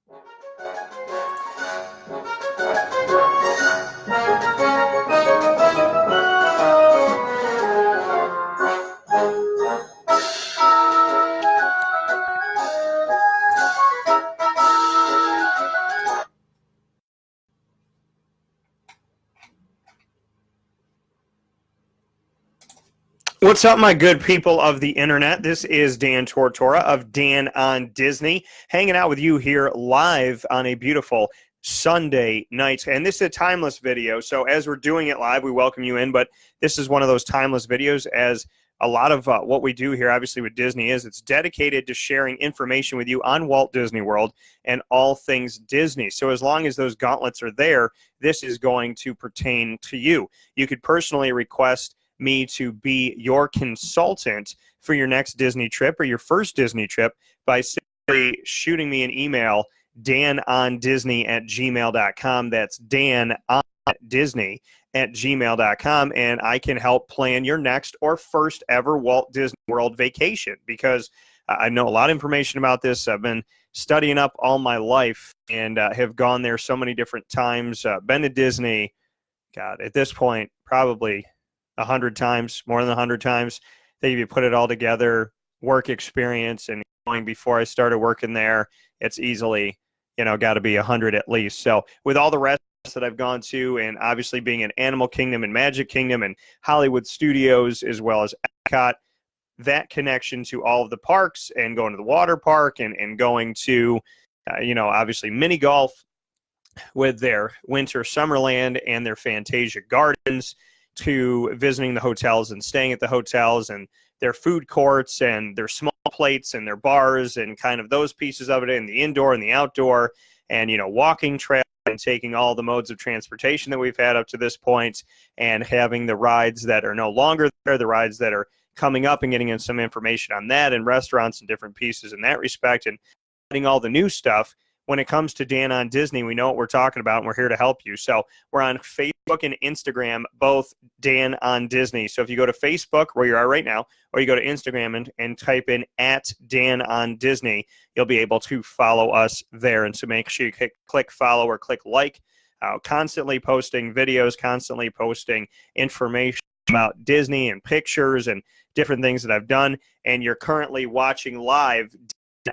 What's up, my good people of the internet? This is Dan Tortora of Dan on Disney, hanging out with you here live on a beautiful Sunday night. And this is a timeless video, so as we're doing it live, we welcome you in, but this is one of those timeless videos, as a lot of what we do here, obviously, with Disney is it's dedicated to sharing information with you on Walt Disney World and all things Disney. So as long as those gauntlets are there, this is going to pertain to you. You could personally request me to be your consultant for your next Disney trip or your first Disney trip by simply shooting me an email, danondisney@gmail.com. That's danondisney@gmail.com, and I can help plan your next or first ever Walt Disney World vacation, because I know a lot of information about this. I've been studying up all my life and have gone there so many different times. Been to Disney, God, at this point, probably 100 times, more than 100 times. That if you put it all together, work experience and going before I started working there, it's easily, got to be 100 at least. So with all the rest that I've gone to, and obviously being in Animal Kingdom and Magic Kingdom and Hollywood Studios, as well as Epcot, that connection to all of the parks and going to the water park and going to, obviously mini golf with their Winter Summerland and their Fantasia Gardens, to visiting the hotels and staying at the hotels and their food courts and their small plates and their bars and kind of those pieces of it, and the indoor and the outdoor, and, walking trail and taking all the modes of transportation that we've had up to this point, and having the rides that are no longer there, the rides that are coming up, and getting in some information on that, and restaurants and different pieces in that respect, and getting all the new stuff. When it comes to Dan on Disney, we know what we're talking about, and we're here to help you. So we're on Facebook and Instagram, both Dan on Disney. So if you go to Facebook, where you are right now, or you go to Instagram and type in @Dan on Disney, you'll be able to follow us there. And so make sure you click follow or click like. Constantly posting videos, constantly posting information about Disney and pictures and different things that I've done. And you're currently watching live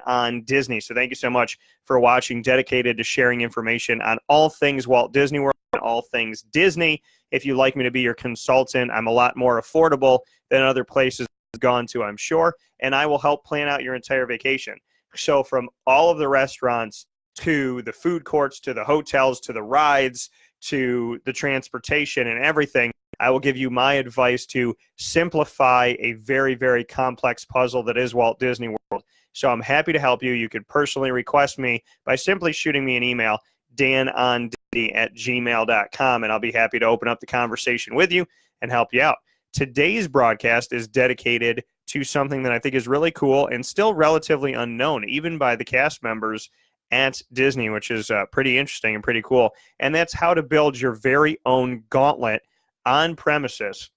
on Disney. So thank you so much for watching, dedicated to sharing information on all things Walt Disney World and all things Disney. If you'd like me to be your consultant, I'm a lot more affordable than other places I've gone to, I'm sure, and I will help plan out your entire vacation. So from all of the restaurants to the food courts to the hotels to the rides to the transportation and everything, I will give you my advice to simplify a very, very complex puzzle that is Walt Disney World. So I'm happy to help you. You could personally request me by simply shooting me an email, danondisney@gmail.com, and I'll be happy to open up the conversation with you and help you out. Today's broadcast is dedicated to something that I think is really cool and still relatively unknown, even by the cast members at Disney, which is pretty interesting and pretty cool. And that's how to build your very own gauntlet on premises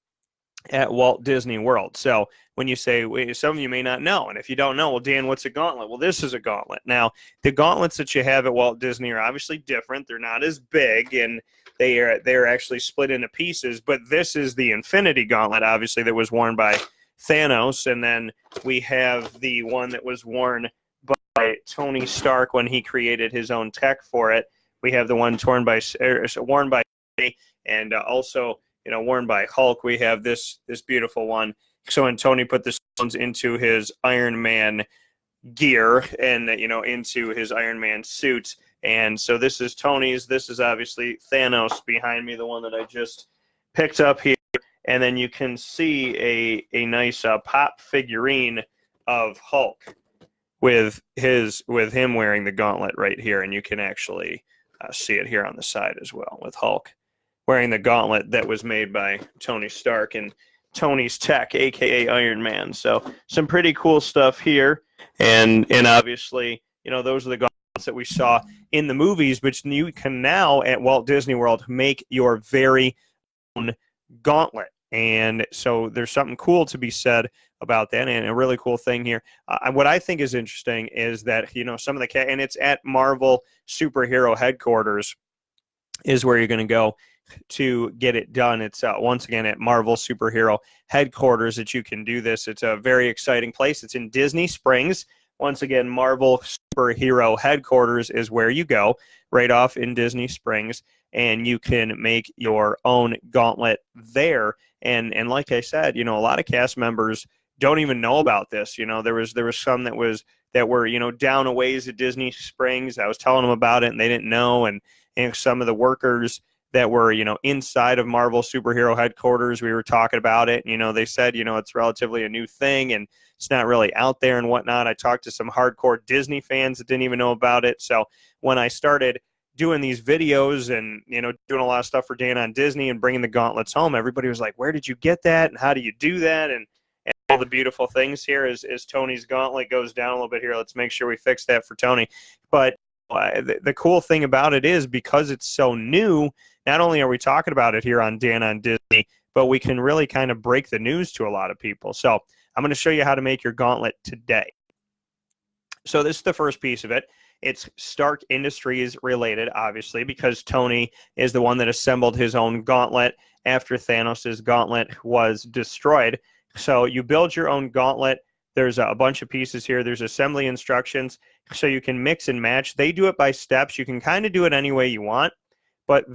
at Walt Disney World. So when you say, some of you may not know, and if you don't know, well, Dan, what's a gauntlet? Well, this is a gauntlet. Now, the gauntlets that you have at Walt Disney are obviously different. They're not as big, and they're actually split into pieces, but this is the Infinity Gauntlet, obviously, that was worn by Thanos, and then we have the one that was worn by Tony Stark when he created his own tech for it. We have the one worn by and also worn by Hulk. We have this beautiful one. So when Tony put the stones into his Iron Man gear and, into his Iron Man suit. And so this is Tony's. This is obviously Thanos behind me, the one that I just picked up here. And then you can see a nice pop figurine of Hulk with him wearing the gauntlet right here. And you can actually see it here on the side as well, with Hulk wearing the gauntlet that was made by Tony Stark and Tony's tech, a.k.a. Iron Man. So some pretty cool stuff here. And obviously, those are the gauntlets that we saw in the movies, but you can now at Walt Disney World make your very own gauntlet. And so there's something cool to be said about that. And a really cool thing here, what I think is interesting is that, you know, some of the and it's at Marvel superhero headquarters is where you're going to go to get it done. It's once again at Marvel superhero headquarters that you can do this. It's a very exciting place. It's in Disney Springs. Once again, Marvel superhero headquarters is where you go, right off in Disney Springs, and you can make your own gauntlet there. And like I said, you know, a lot of cast members don't even know about this. You know, there was some that were, you know, down a ways at Disney Springs. I was telling them about it and they didn't know. And some of the workers that were, you know, inside of Marvel superhero headquarters, we were talking about it. You know, they said, you know, it's relatively a new thing and it's not really out there and whatnot. I talked to some hardcore Disney fans that didn't even know about it. So when I started doing these videos and, you know, doing a lot of stuff for Dan on Disney and bringing the gauntlets home, everybody was like, where did you get that? And how do you do that? And all the beautiful things here is Tony's gauntlet goes down a little bit here. Let's make sure we fix that for Tony. But the cool thing about it is because it's so new, not only are we talking about it here on Dan on Disney, but we can really kind of break the news to a lot of people. So I'm going to show you how to make your gauntlet today. So this is the first piece of it. It's Stark Industries related, obviously, because Tony is the one that assembled his own gauntlet after Thanos' gauntlet was destroyed. So you build your own gauntlet. There's a bunch of pieces here. There's assembly instructions, so you can mix and match. They do it by steps. You can kind of do it any way you want, but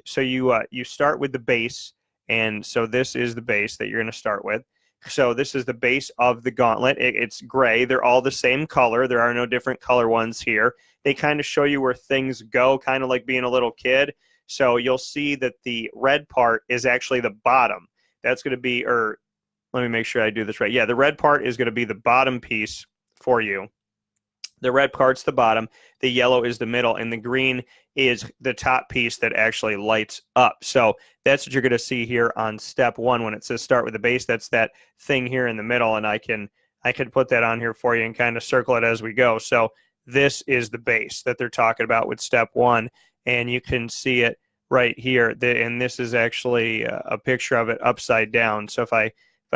so you start with the base, and so this is the base that you're going to start with. So this is the base of the gauntlet. It's gray. They're all the same color. There are no different color ones here. They kind of show you where things go, kind of like being a little kid. So you'll see that the red part is actually the bottom. That's going to be, or let me make sure I do this right. Yeah, the red part is going to be the bottom piece for you. The red part's the bottom, the yellow is the middle, and the green is the top piece that actually lights up. So that's what you're going to see here on step one when it says start with the base. That's that thing here in the middle, and I can put that on here for you and kind of circle it as we go. So this is the base that they're talking about with step one, and you can see it right here. And this is actually a picture of it upside down. So if I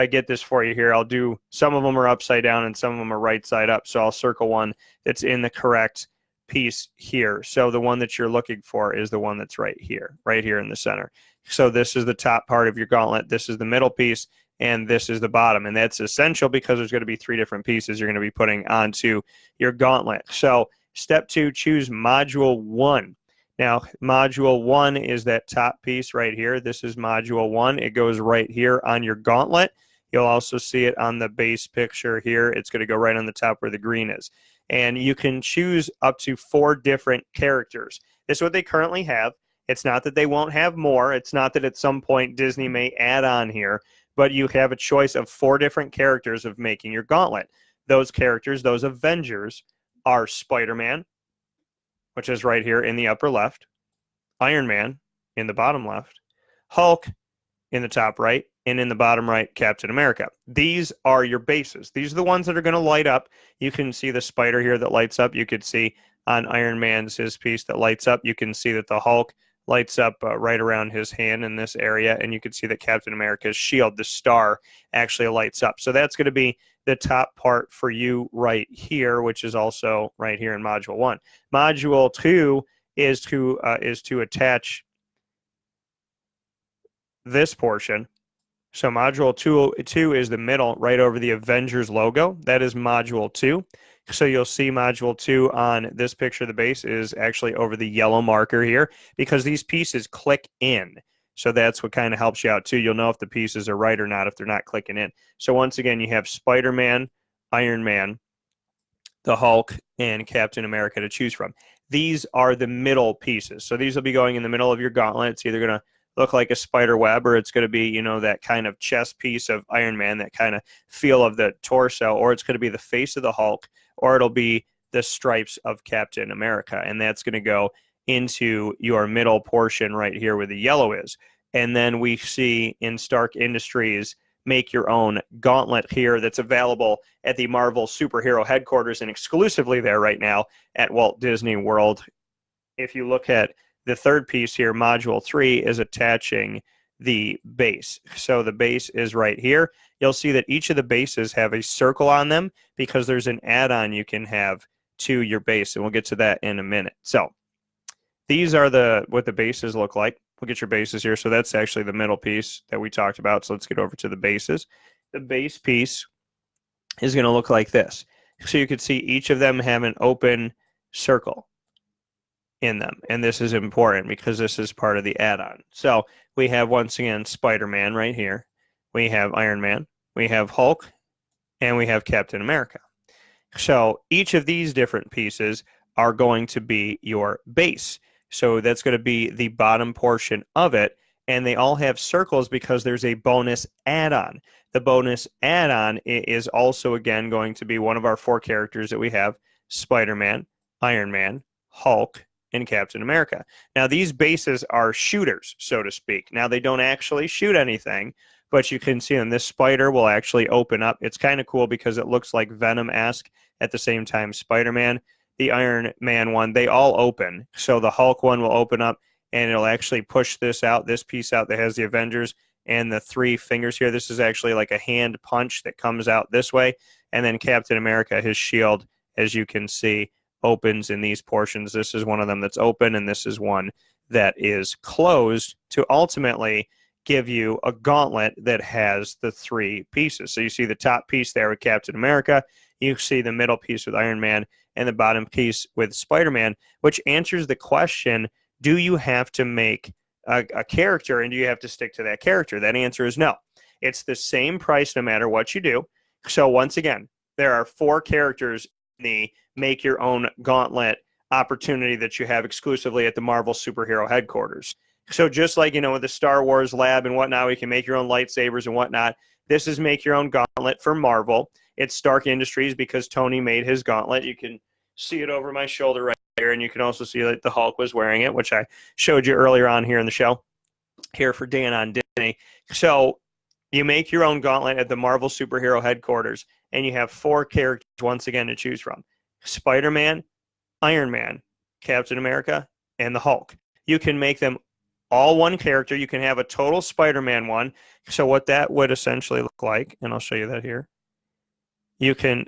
get this for you here, I'll do, some of them are upside down and some of them are right side up. So I'll circle one that's in the correct piece here. So the one that you're looking for is the one that's right here in the center. So this is the top part of your gauntlet. This is the middle piece, and this is the bottom. And that's essential because there's going to be three different pieces you're going to be putting onto your gauntlet. So step two, choose module one. Now, module one is that top piece right here. This is module one. It goes right here on your gauntlet. You'll also see it on the base picture here. It's going to go right on the top where the green is. And you can choose up to 4 different characters. This is what they currently have. It's not that they won't have more. It's not that at some point Disney may add on here. But you have a choice of 4 different characters of making your gauntlet. Those characters, those Avengers, are Spider-Man, which is right here in the upper left, Iron Man in the bottom left, Hulk in the top right, and in the bottom right, Captain America. These are your bases. These are the ones that are going to light up. You can see the spider here that lights up. You could see on Iron Man's his piece that lights up. You can see that the Hulk lights up right around his hand in this area, and you can see that Captain America's shield, the star, actually lights up. So that's going to be the top part for you right here, which is also right here in Module 1. Module 2 is to attach this portion. So Module 2 is the middle, right over the Avengers logo. That is Module 2. So you'll see Module 2 on this picture. The base is actually over the yellow marker here because these pieces click in. So that's what kind of helps you out too. You'll know if the pieces are right or not if they're not clicking in. So once again, you have Spider-Man, Iron Man, the Hulk, and Captain America to choose from. These are the middle pieces. So these will be going in the middle of your gauntlet. It's either going to look like a spider web, or it's going to be, you know, that kind of chest piece of Iron Man, that kind of feel of the torso, or it's going to be the face of the Hulk, or it'll be the stripes of Captain America. And that's going to go into your middle portion right here where the yellow is. And then we see in Stark Industries, make your own gauntlet here that's available at the Marvel superhero headquarters and exclusively there right now at Walt Disney World. If you look at the third piece here, Module 3, is attaching the base. So the base is right here. You'll see that each of the bases have a circle on them because there's an add-on you can have to your base, and we'll get to that in a minute. So these are what the bases look like. We'll get your bases here. So that's actually the middle piece that we talked about. So let's get over to the bases. The base piece is going to look like this. So you can see each of them have an open circle in them. And this is important because this is part of the add-on. So we have, once again, Spider-Man right here. We have Iron Man. We have Hulk. And we have Captain America. So each of these different pieces are going to be your base. So that's going to be the bottom portion of it. And they all have circles because there's a bonus add-on. The bonus add-on is also, again, going to be one of our 4 characters that we have: Spider-Man, Iron Man, Hulk, and Captain America. Now, these bases are shooters, so to speak. Now, they don't actually shoot anything, but you can see them. This spider will actually open up. It's kind of cool because it looks like Venom-esque at the same time. Spider-Man, the Iron Man one, they all open. So the Hulk one will open up, and it'll actually push this out, this piece out that has the Avengers and the 3 fingers here. This is actually like a hand punch that comes out this way. And then Captain America, his shield, as you can see, opens in these portions. This is one of them that's open, and this is one that is closed to ultimately give you a gauntlet that has the 3 pieces. So you see the top piece there with Captain America, you see the middle piece with Iron Man, and the bottom piece with Spider-Man, which answers the question, do you have to make a character, and do you have to stick to that character? That answer is no. It's the same price no matter what you do. So once again, there are 4 characters in the make your own gauntlet opportunity that you have exclusively at the Marvel superhero headquarters. So just like, with the Star Wars lab and whatnot, we can make your own lightsabers and whatnot. This is make your own gauntlet for Marvel. It's Stark Industries because Tony made his gauntlet. You can see it over my shoulder right here, and you can also see that the Hulk was wearing it, which I showed you earlier on here in the show, here for Dan on Disney. So you make your own gauntlet at the Marvel superhero headquarters, and you have 4 characters once again to choose from: Spider-Man, Iron Man, Captain America, and the Hulk. You can make them all one character. You can have a total Spider-Man one. So what that would essentially look like, and I'll show you that here.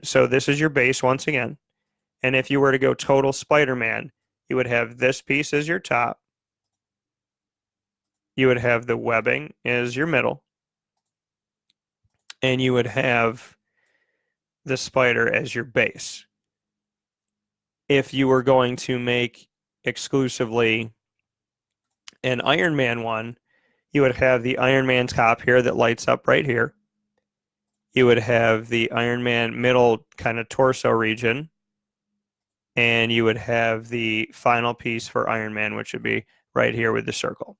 So this is your base once again. And if you were to go total Spider-Man, you would have this piece as your top. You would have the webbing as your middle. And you would have the spider as your base. If you were going to make exclusively an Iron Man one, you would have the Iron Man top here that lights up right here. You would have the Iron Man middle kind of torso region. And you would have the final piece for Iron Man, which would be right here with the circle.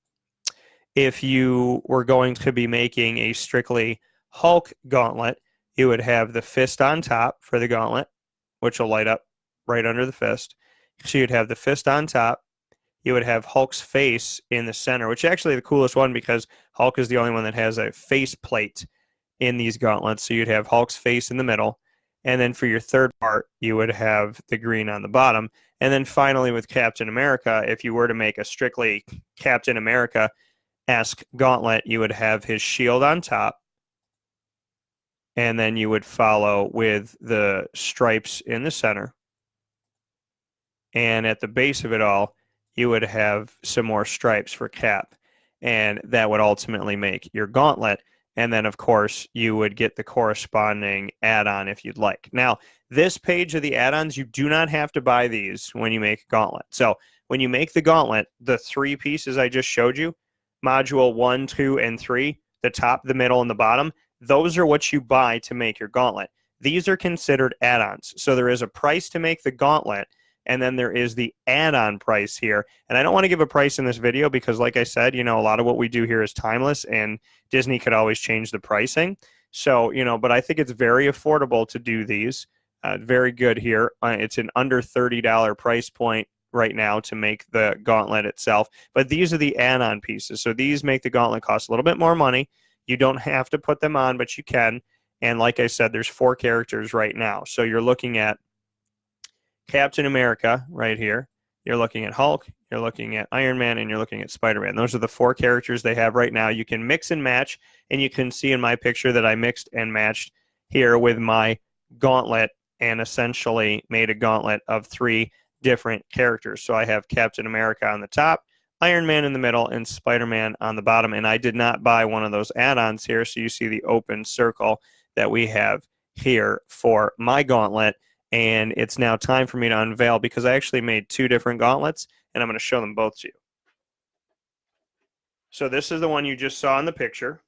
If you were going to be making a strictly Hulk gauntlet, you would have the fist on top for the gauntlet, which will light up right under the fist. So you'd have the fist on top. You would have Hulk's face in the center, which is actually the coolest one because Hulk is the only one that has a face plate in these gauntlets. So you'd have Hulk's face in the middle. And then for your third part, you would have the green on the bottom. And then finally with Captain America, if you were to make a strictly Captain America-esque gauntlet, you would have his shield on top. And then you would follow with the stripes in the center. And at the base of it all, you would have some more stripes for Cap. And that would ultimately make your gauntlet. And then, of course, you would get the corresponding add-on if you'd like. Now, this page of the add-ons, you do not have to buy these when you make a gauntlet. So when you make the gauntlet, the 3 pieces I just showed you, module 1, 2, and 3, the top, the middle, and the bottom, those are what you buy to make your gauntlet. These are considered add-ons. So there is a price to make the gauntlet, and then there is the add-on price here. And I don't want to give a price in this video because, like I said, a lot of what we do here is timeless, and Disney could always change the pricing. So, but I think it's very affordable to do these. Very good here. It's an under $30 price point right now to make the gauntlet itself. But these are the add-on pieces. So these make the gauntlet cost a little bit more money. You don't have to put them on, but you can. And like I said, there's 4 characters right now. So you're looking at Captain America right here. you're looking at Hulk, you're looking at Iron Man, and you're looking at Spider-Man. Those are the 4 characters they have right now. You can mix and match, and you can see in my picture that I mixed and matched here with my Gauntlet and essentially made a gauntlet of 3 different characters. So I have Captain America on the top, Iron Man in the middle, and Spider-Man on the bottom. And I did not buy one of those add-ons here, so you see the open circle that we have here for my gauntlet. And it's now time for me to unveil because I actually made 2 different gauntlets, and I'm going to show them both to you. So this is the one you just saw in the picture.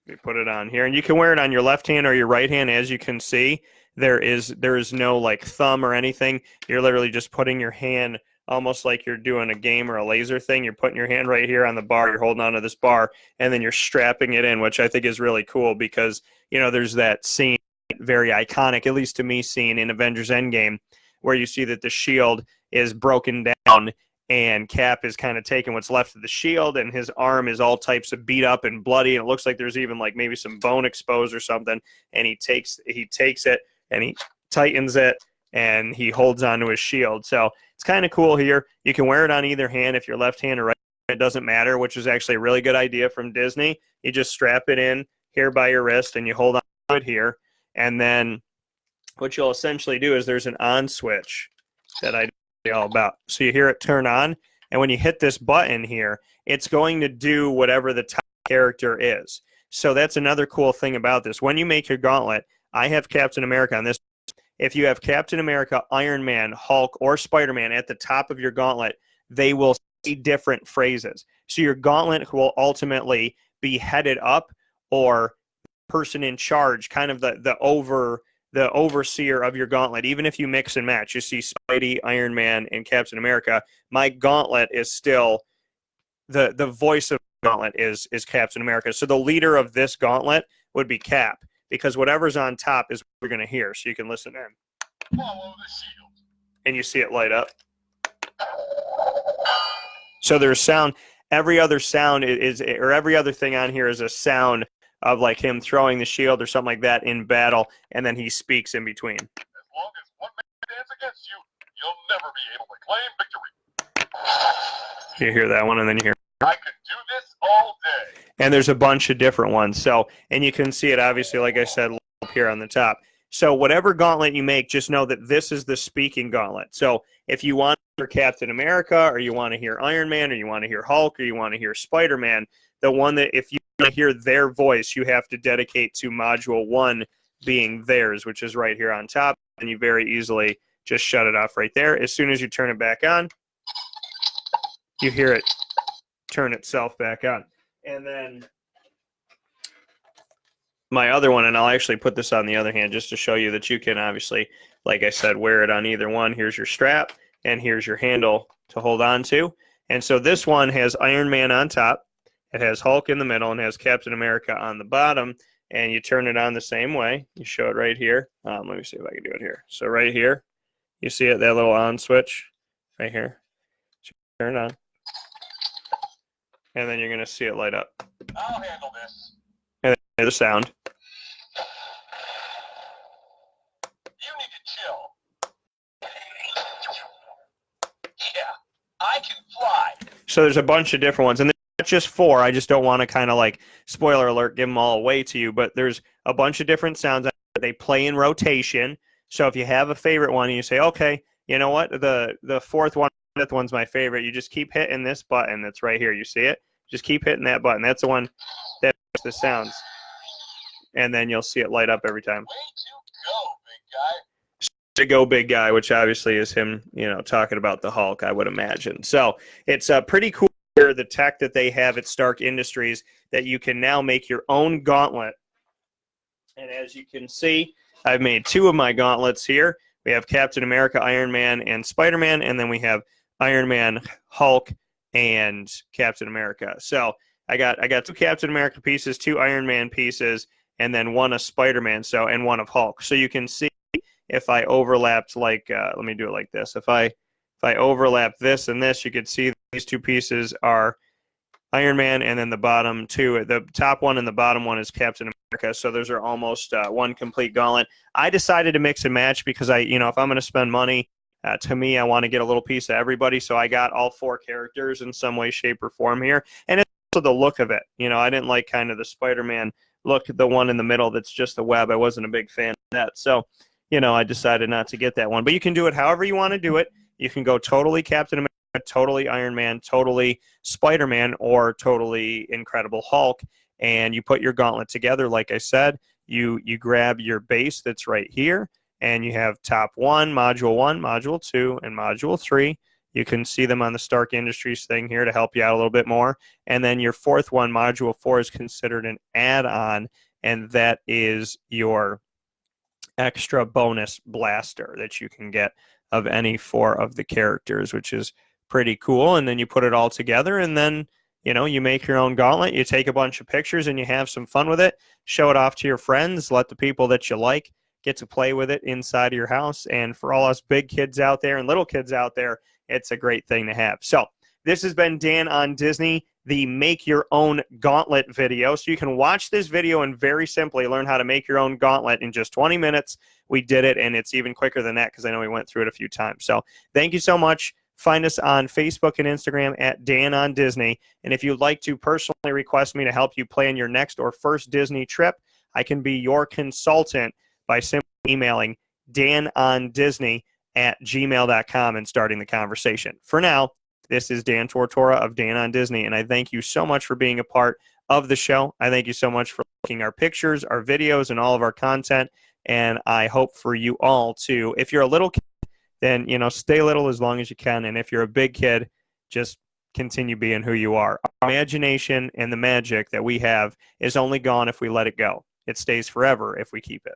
Let me put it on here, and you can wear it on your left hand or your right hand. As you can see, there is no like thumb or anything. You're literally just putting your hand almost like you're doing a game or a laser thing. You're putting your hand right here on the bar. You're holding onto this bar, and then you're strapping it in, which I think is really cool because, you know, there's that scene, very iconic, at least to me, scene in Avengers Endgame where you see that the shield is broken down and Cap is kind of taking what's left of the shield, and his arm is all types of beat up and bloody, and it looks like there's even like maybe some bone exposed or something, and he takes it and he tightens it and he holds onto his shield. So it's kind of cool here. You can wear it on either hand if you're left hand or right. It doesn't matter, which is actually a really good idea from Disney. You just strap it in here by your wrist and you hold on to it here. And then what you'll essentially do is there's an on switch that I know all about. So you hear it turn on, and when you hit this button here, it's going to do whatever the top character is. So that's another cool thing about this. When you make your gauntlet, I have Captain America on this. If you have Captain America, Iron Man, Hulk, or Spider-Man at the top of your gauntlet, they will see different phrases. So your gauntlet will ultimately be headed up, or person in charge, kind of the overseer of your gauntlet. Even if you mix and match, you see Spidey, Iron Man, and Captain America, my gauntlet is still the voice of the gauntlet is Captain America. So the leader of this gauntlet would be Cap, because whatever's on top is what you're going to hear. So you can listen in. Follow the shield. And you see it light up. So there's sound. Every other sound or every other thing on here is a sound of like him throwing the shield or something like that in battle, and then he speaks in between. As long as one man stands against you, you'll never be able to claim victory. You hear that one, and then you hear, I could do this all day. And there's a bunch of different ones. So, and you can see it obviously, like I said, up here on the top. So whatever gauntlet you make, just know that this is the speaking gauntlet. So if you want to hear Captain America, or you want to hear Iron Man, or you want to hear Hulk, or you want to hear Spider-Man, the one that if you want to hear their voice, you have to dedicate to module 1 being theirs, which is right here on top, and you very easily just shut it off right there. As soon as you turn it back on, you hear it turn itself back on. And then my other one, and I'll actually put this on the other hand just to show you that you can obviously, like I said, wear it on either one. Here's your strap, and here's your handle to hold on to. And so this one has Iron Man on top. It has Hulk in the middle and has Captain America on the bottom, and you turn it on the same way. You show it right here. Let me see if I can do it here. So right here, you see it, that little on switch right here. So turn it on, and then you're going to see it light up. I'll handle this. And then the sound. You need to chill. Yeah, I can fly. So there's a bunch of different ones, and just 4. I just don't want to kind of like, spoiler alert, give them all away to you, but there's a bunch of different sounds. They play in rotation. So if you have a favorite one and you say, okay, you know what, the 4th one, 5th one's my favorite, you just keep hitting this button that's right here. You see it? Just keep hitting that button. That's the one that makes the sounds. And then you'll see it light up every time. Way to go, big guy. To go, big guy, which obviously is him, you know, talking about the Hulk, I would imagine. So it's pretty cool. The tech that they have at Stark Industries, that you can now make your own gauntlet. And as you can see, I've made 2 of my gauntlets here. We have Captain America, Iron Man, and Spider-Man, and then we have Iron Man, Hulk, and Captain America. So I got 2 Captain America pieces, 2 Iron Man pieces, and then 1 of Spider-Man, and 1 of Hulk. So you can see if I overlapped, like let me do it like this. If I overlap this and this, you could see these 2 pieces are Iron Man, and then the bottom 2, the top one and the bottom one is Captain America. So those are almost one complete gauntlet. I decided to mix and match because if I'm going to spend money, To me, I want to get a little piece of everybody, so I got all 4 characters in some way, shape, or form here. And it's also the look of it. You know, I didn't like kind of the Spider-Man look, the one in the middle that's just the web. I wasn't a big fan of that. So, you know, I decided not to get that one. But you can do it however you want to do it. You can go totally Captain America, totally Iron Man, totally Spider-Man, or totally Incredible Hulk. And you put your gauntlet together, like I said. You grab your base that's right here, and you have top 1, module 2, and module 3. You can see them on the Stark Industries thing here to help you out a little bit more. And then your 4th one, module 4, is considered an add-on, and that is your extra bonus blaster that you can get of any 4 of the characters, which is pretty cool. And then you put it all together, and then, you know, you make your own gauntlet. You take a bunch of pictures and you have some fun with it. Show it off to your friends. Let the people that you like get to play with it inside of your house. And for all us big kids out there and little kids out there, it's a great thing to have. So this has been Dan on Disney, the Make Your Own Gauntlet video. So you can watch this video and very simply learn how to make your own gauntlet in just 20 minutes. We did it, and it's even quicker than that because I know we went through it a few times. So thank you so much. Find us on Facebook and Instagram at Dan on Disney. And if you'd like to personally request me to help you plan your next or first Disney trip, I can be your consultant by simply emailing danondisney@gmail.com and starting the conversation. For now, this is Dan Tortora of Dan on Disney, and I thank you so much for being a part of the show. I thank you so much for liking our pictures, our videos, and all of our content, and I hope for you all to, if you're a little kid, then, you know, stay little as long as you can, and if you're a big kid, just continue being who you are. Our imagination and the magic that we have is only gone if we let it go. It stays forever if we keep it.